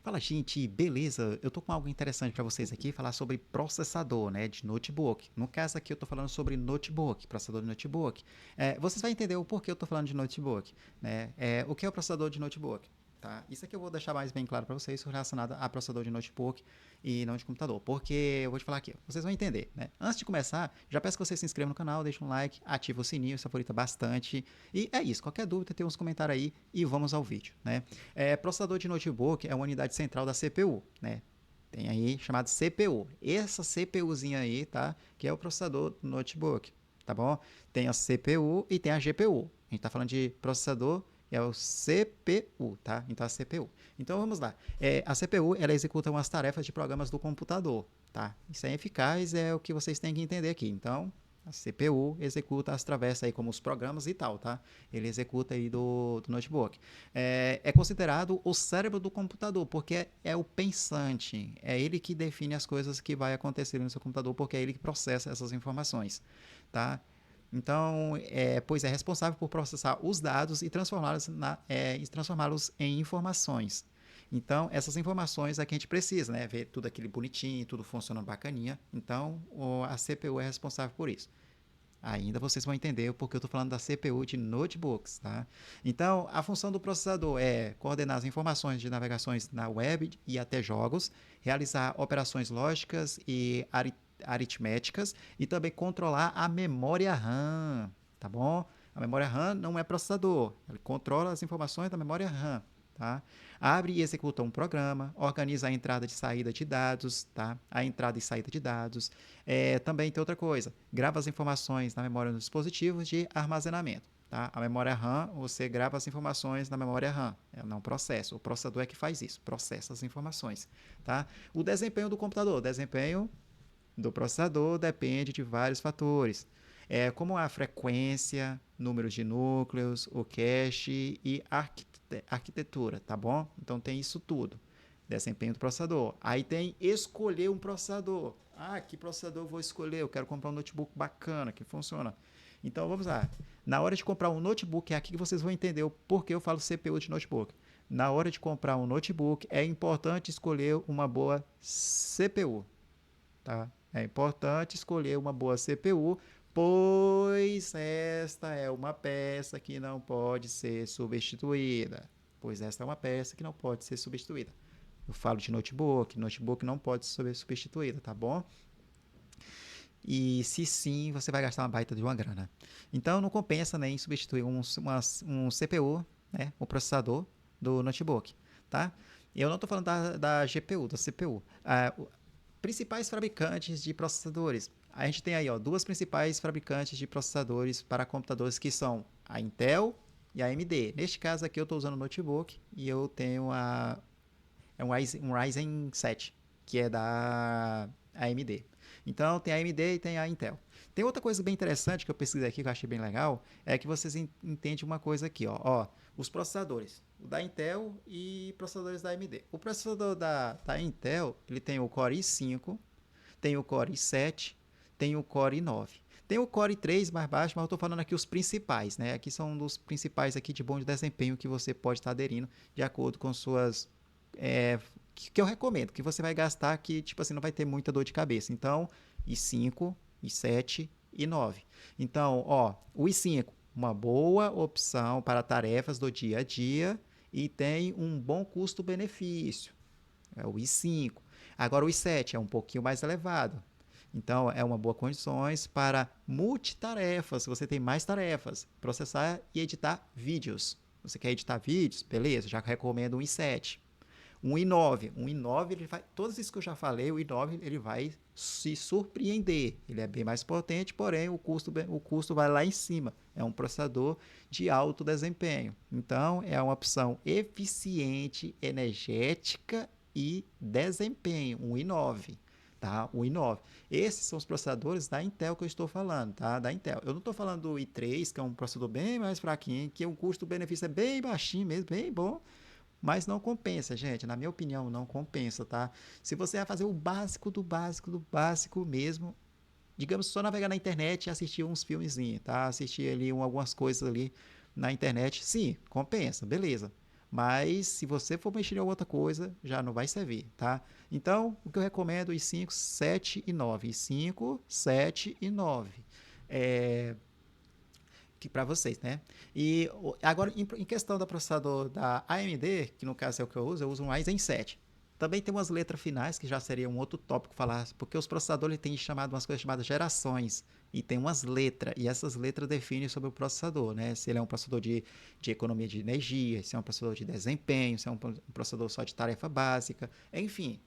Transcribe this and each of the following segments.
Fala, gente, beleza? Eu tô com algo interessante para vocês aqui, falar sobre processador, né, de notebook. No caso aqui eu tô falando sobre notebook, processador de notebook. Vocês vão entender o porquê eu tô falando de notebook, né? O que é o processador de notebook? Tá? Isso aqui eu vou deixar mais bem claro para vocês relacionado a processador de notebook e não de computador, porque eu vou te falar aqui, vocês vão entender, né? Antes de começar, já peço que vocês se inscrevam no canal, deixem um like, ativa o sininho, isso favorita bastante. E é isso, qualquer dúvida tem uns comentários aí e vamos ao vídeo, né? Processador de notebook é uma unidade central da CPU, né? Tem aí chamado CPU. Essa CPUzinha aí, tá? Que é o processador do notebook, tá bom? Tem a CPU e tem a GPU. A gente tá falando de processador, é o CPU, tá? Então a CPU. Então vamos lá. A CPU ela executa umas tarefas de programas do computador, tá? Isso é eficaz, é o que vocês têm que entender aqui. Então a CPU executa as travessas aí como os programas e tal, tá? Ele executa aí do notebook. É considerado o cérebro do computador, porque é o pensante, é ele que define as coisas que vai acontecer no seu computador, porque é ele que processa essas informações, tá? Então, pois é responsável por processar os dados e transformá-los em informações. Então, essas informações é que a gente precisa, né? Ver tudo aquilo bonitinho, tudo funcionando bacaninha. Então, a CPU é responsável por isso. Ainda vocês vão entender o porquê eu estou falando da CPU de notebooks, tá? Então, a função do processador é coordenar as informações de navegações na web e até jogos, realizar operações lógicas e aritméticas e também controlar a memória RAM, tá bom? A memória RAM não é processador, ele controla as informações da memória RAM. Tá? Abre e executa um programa, organiza a entrada e saída de dados, tá? A entrada e saída de dados. Também tem outra coisa, grava as informações na memória dos dispositivos de armazenamento. Tá? A memória RAM, você grava as informações na memória RAM, não processa. O processador é que faz isso, processa as informações. Tá? O desempenho do computador, o desempenho do processador depende de vários fatores, como a frequência, números de núcleos, o cache e a arquitetura, tá bom? Então tem isso tudo. Desempenho do processador. Aí tem escolher um processador. Ah, que processador eu vou escolher? Eu quero comprar um notebook bacana, que funciona. Então vamos lá. Na hora de comprar um notebook, é aqui que vocês vão entender o porquê eu falo CPU de notebook. Na hora de comprar um notebook, é importante escolher uma boa CPU, tá? É importante escolher uma boa CPU, pois esta é uma peça que não pode ser substituída. Pois esta é uma peça que não pode ser substituída. Eu falo de notebook, notebook não pode ser substituída, tá bom? E se sim, você vai gastar uma baita de uma grana. Então não compensa nem substituir um CPU, né, o processador do notebook, tá? Eu não estou falando da GPU, da CPU. Principais fabricantes de processadores. A gente tem aí duas principais fabricantes de processadores para computadores que são a Intel e a AMD. Neste caso aqui eu estou usando o notebook e eu tenho um Ryzen 7, que é da AMD. Então tem a AMD e tem a Intel. Tem outra coisa bem interessante que eu pesquisei aqui que eu achei bem legal, é que vocês entendem uma coisa aqui, ó, os processadores, o da Intel e processadores da AMD. O processador da Intel, ele tem o Core i5, tem o Core i7, tem o Core i9. Tem o Core i3 mais baixo, mas eu estou falando aqui os principais, né? Aqui são um dos principais aqui de bom desempenho que você pode estar aderindo de acordo com suas que eu recomendo, que você vai gastar que, tipo assim, não vai ter muita dor de cabeça. Então, i5, i7 e 9. Então, o i5, uma boa opção para tarefas do dia a dia e tem um bom custo-benefício. É o i5. Agora, o i7 é um pouquinho mais elevado. Então, é uma boa condições para multitarefas. Você tem mais tarefas. Processar e editar vídeos. Você quer editar vídeos? Beleza, já recomendo um i7. Um i9 ele vai, todos isso que eu já falei, o i9 ele vai se surpreender. Ele é bem mais potente, porém o custo vai lá em cima. É um processador de alto desempenho. Então é uma opção eficiente, energética e desempenho. Um i9. Tá? O i9. Esses são os processadores da Intel que eu estou falando, tá? Da Intel. Eu não estou falando do i3, que é um processador bem mais fraquinho, que o custo-benefício é bem baixinho mesmo, bem bom, mas não compensa, gente. Na minha opinião, não compensa, tá? Se você vai fazer o básico do básico do básico mesmo, digamos, só navegar na internet e assistir uns filmezinhos, tá? Assistir ali algumas coisas ali na internet, sim, compensa, beleza. Mas se você for mexer em outra coisa, já não vai servir, tá? Então, o que eu recomendo é i5, 7 e 9. i5, 7 e 9. É, para vocês, né? E agora, em questão do processador da AMD, que no caso é o que eu uso um Ryzen 7. Também tem umas letras finais, que já seria um outro tópico falar, porque os processadores têm chamado umas coisas chamadas gerações, e tem umas letras, e essas letras definem sobre o processador, né? Se ele é um processador de economia de energia, se é um processador de desempenho, se é um processador só de tarefa básica, enfim,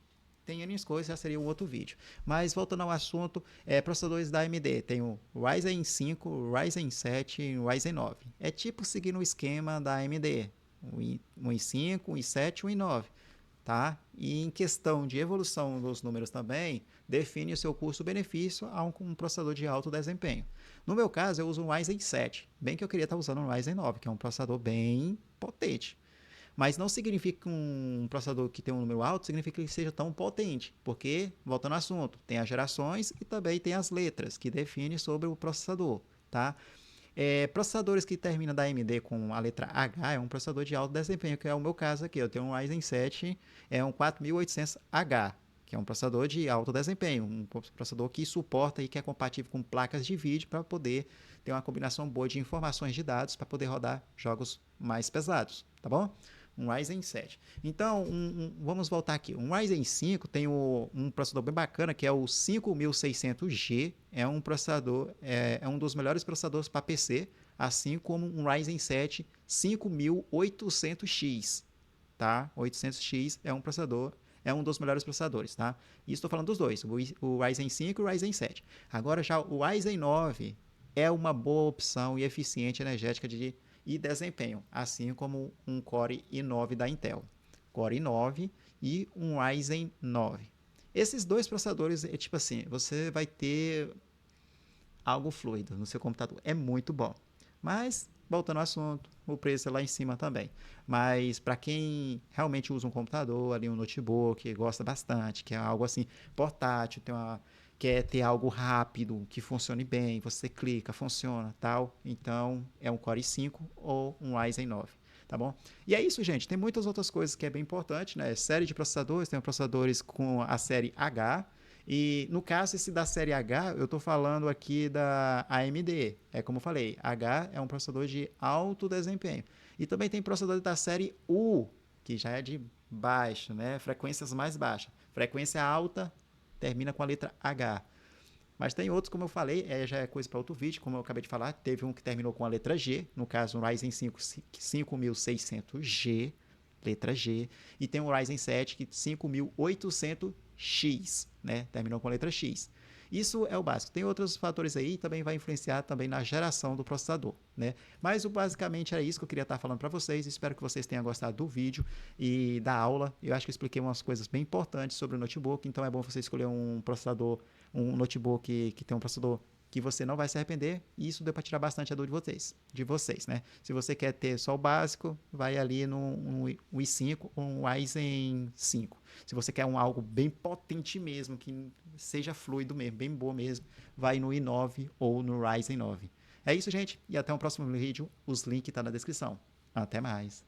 tem N coisas, já seria um outro vídeo. Mas voltando ao assunto, processadores da AMD, tem o Ryzen 5, o Ryzen 7 e o Ryzen 9. É tipo seguindo o esquema da AMD, um i5, um i7 e um i9. Tá? E em questão de evolução dos números também, define o seu custo-benefício a um processador de alto desempenho. No meu caso, eu uso um Ryzen 7, bem que eu queria estar usando um Ryzen 9, que é um processador bem potente. Mas não significa que um processador que tem um número alto significa que ele seja tão potente, porque, voltando ao assunto, tem as gerações e também tem as letras que definem sobre o processador, tá? Processadores que terminam da AMD com a letra H é um processador de alto desempenho, que é o meu caso aqui. Eu tenho um Ryzen 7, é um 4800H, que é um processador de alto desempenho, um processador que suporta e que é compatível com placas de vídeo para poder ter uma combinação boa de informações de dados para poder rodar jogos mais pesados, tá bom? Um Ryzen 7. Então, vamos voltar aqui. Um Ryzen 5 tem um processador bem bacana, que é o 5600G. É um processador, é um dos melhores processadores para PC, assim como um Ryzen 7 5800X. Tá? 800X é um processador, é um dos melhores processadores, tá? E estou falando dos dois, o Ryzen 5 e o Ryzen 7. Agora já o Ryzen 9 é uma boa opção e eficiente energética e desempenho, assim como um Core i9 da Intel. Core i9 e um Ryzen 9. Esses dois processadores, é tipo assim, você vai ter algo fluido no seu computador. É muito bom. Mas, voltando ao assunto, o preço é lá em cima também. Mas para quem realmente usa um computador, ali um notebook, gosta bastante, que é algo assim portátil, quer ter algo rápido, que funcione bem, você clica, funciona, tal. Então, é um Core i5 ou um Ryzen 9. Tá bom? E é isso, gente. Tem muitas outras coisas que é bem importante, né? Série de processadores, tem processadores com a série H, e no caso, esse da série H, eu estou falando aqui da AMD. É como eu falei, H é um processador de alto desempenho. E também tem processador da série U, que já é de baixo, né? Frequências mais baixas. Frequência alta termina com a letra H. Mas tem outros, como eu falei, já é coisa para outro vídeo, como eu acabei de falar. Teve um que terminou com a letra G, no caso, um Ryzen 5 5600G, letra G. E tem um Ryzen 7 que 5800X, né? Terminou com a letra X. Isso é o básico. Tem outros fatores aí, também vai influenciar também na geração do processador, né? Mas basicamente era isso que eu queria estar falando para vocês. Espero que vocês tenham gostado do vídeo e da aula. Eu acho que eu expliquei umas coisas bem importantes sobre o notebook, então é bom você escolher um processador, um notebook que tem um processador que você não vai se arrepender, e isso deu para tirar bastante a dor de vocês, né? Se você quer ter só o básico, vai ali no i5 ou um Ryzen 5. Se você quer algo bem potente mesmo, que seja fluido mesmo, bem boa mesmo, vai no i9 ou no Ryzen 9. É isso, gente, e até o próximo vídeo. Os links estão na descrição. Até mais.